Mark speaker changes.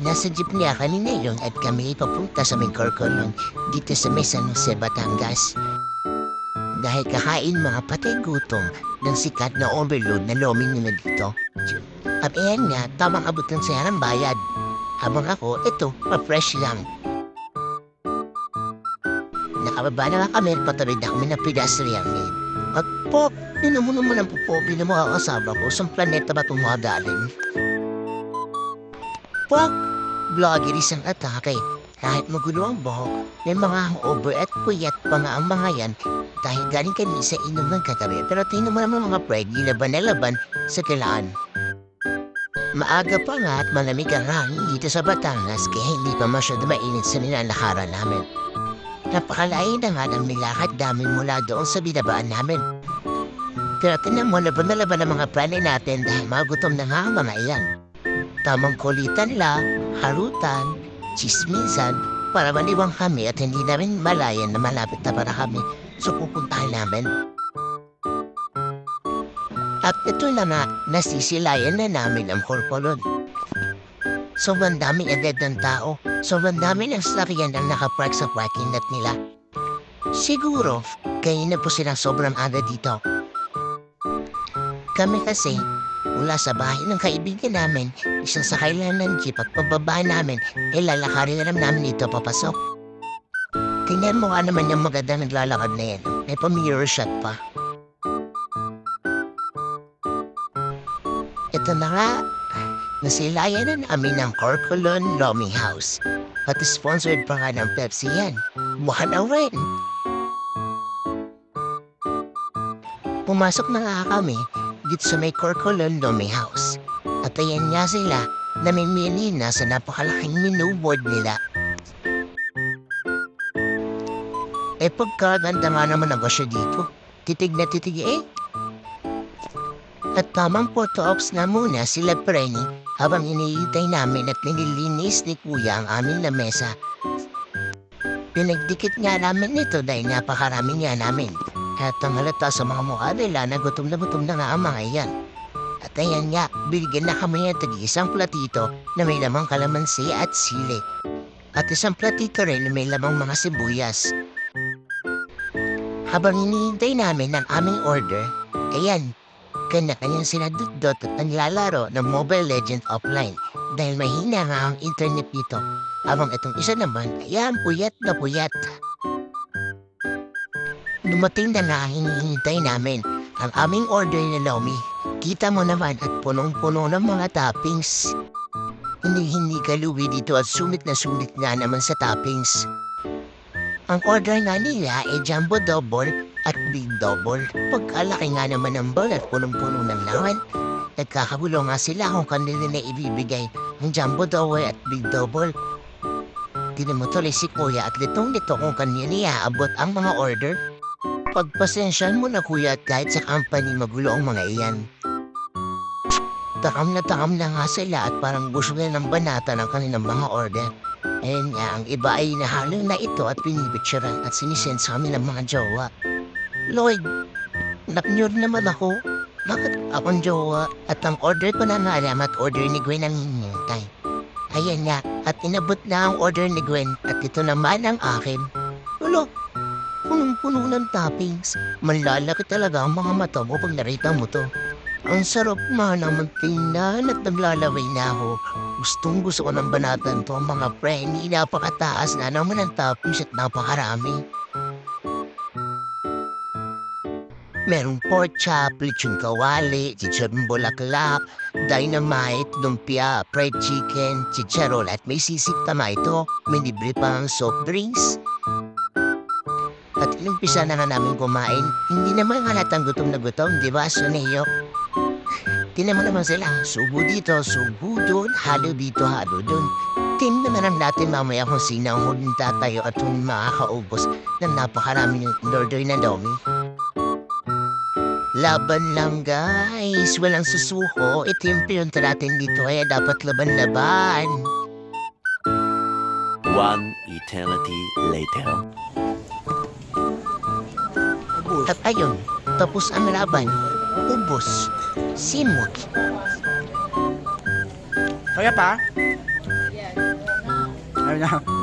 Speaker 1: Nasa jeep niya kanina yun at kami papunta sa may Corcolon dito sa may San Jose, Batangas. Dahil kakain mga patay gutom ng sikat na overload na loming nila dito. At ayan nga, tamang abot ng saya ng bayad. Habang ako, ito, pa-fresh lang. Nakababa na nga kami at patuloy na kami ng pedestrian lane. At po, yun mo naman ang pupobi na mga kasama ko sa planeta ba itong mga galing? Pok! Vlogger isang atake. Kahit magulo ang buhok, may mga hangover at puyat pa nga ang mga yan dahil galing kami sa inom ng katabi. Pero tingnan mo naman mga pregi laban na laban sa kilaan. Maaga pa nga at malamig ang hangin dito sa Batangas kaya hindi pa masyado mainit sa nilalakaran namin. Napakalayo na nga ng nilakad namin mula doon sa binabaan namin. Pero tingnan mo laban na laban ang mga plane natin dahil magutom na nga ang mga iyan. Tamang kulitan lang, harutan, chismisan para maliwang kami at hindi namin malayan na malapit na para kami sa pupuntahan namin. At ito na nga, nasisilayan na namin ang Corcolon. Sobrang daming edad ng tao, sobrang daming ang sasakyan ang nakapark sa parking lot nila. Siguro, kaya na po silang sobrang aga dito. Kami kasi, mula sa bahay ng kaibigan namin, isang sakay lang ng jeep at pababa namin, lalakarin na lang namin ito papasok. Tingnan mo nga naman yung maganda naglalakad na yan. May pa-mirror shot pa. Ito na nga, nasilayan na namin ng Corcolon Loming House. At sponsored pa nga ng Pepsi yan. Mukha na rin. Pumasok na nga kami dito sa may Corcolon Loming House. At ayan nga sila, namimili na sa napakalaking menu board nila. Pagkaganda nga naman ang siya dito. Titig na titig eh. At tamang photo ops na muna sila Preni habang iniitay namin at nililinis ni Kuya ang aming lamesa. Pinagdikit nga namin ito dahil napakarami nga namin. At ang halata sa mga mukha nila na gutom na nga ang mga iyan. At ayan nga, binigyan na kami ng tag-isang platito na may lamang kalamansi at sili. At isang platito rin na may lamang mga sibuyas. Habang hinihintay namin ang aming order, ayan, kanya-kanyang sinadot-dot at naglalaro ng Mobile Legends offline dahil mahina nga ang internet dito. Habang itong isa naman, ayan, puyat na puyat. Dumating na nga ang hinihintay namin, ang aming order na Lomi. Kita mo naman at punong-puno ng mga toppings. Hindi ka luwi dito at sulit na sulit nga naman sa toppings. Ang order nga nila ay jumbo double at big double. Pagkalaki nga naman ng bowl at punong-puno ng laman. Nagkakagulo nga sila kung kanila na ibibigay ang jumbo double at big double. Tinan mo tuloy si Kuya at litong-lito kung kanila iaabot ang mga order. Pagpasensyahan mo na Kuya at kahit sa company magulo ang mga iyan. Takam na nga sila at parang gusto na ng banata ng kanilang mga order. Ayun nga, ang iba ay nahalo na ito at pinipicturean at sinisend sa kami ng mga jowa. Lloyd, naknyod naman ako. Bakit akong jowa? At ang order ko na nga alam at order ni Gwen ang hinihintay. Ayan nga, at inabot na ang order ni Gwen at ito naman ang akin. Ulo, punong-puno ng toppings. Manlalaki talaga ang mga mata mo pag narita mo to. Ang sarap nga naman tingnan at naglalaway na ako. Gustong gusto ko ng banatan to ang mga preni. Napakataas na naman ang toppings at napakarami. Merong pork chop, lechon kawali, chicharon bulaklak, dynamite, lumpia, fried chicken, chicharol at may sisig tomato, may libre pang soft drinks. At inumpisa na nga namin kumain, hindi naman halatang gutom na gutom, di ba, Suneo? Tinan mo naman sila, subo dito, subo doon, halo dito, halo doon. Team naman ang natin mamaya kung sino ang huling tatayo at huling makakaubos ng napakarami ng order na Lomi. Laban lang guys, walang susuko, itimpi yung natin dito kaya dapat laban-laban.
Speaker 2: One eternity later.
Speaker 1: At ayun, tapos ang laban, ubos, simot.
Speaker 3: Kaya pa? Ayaw niya.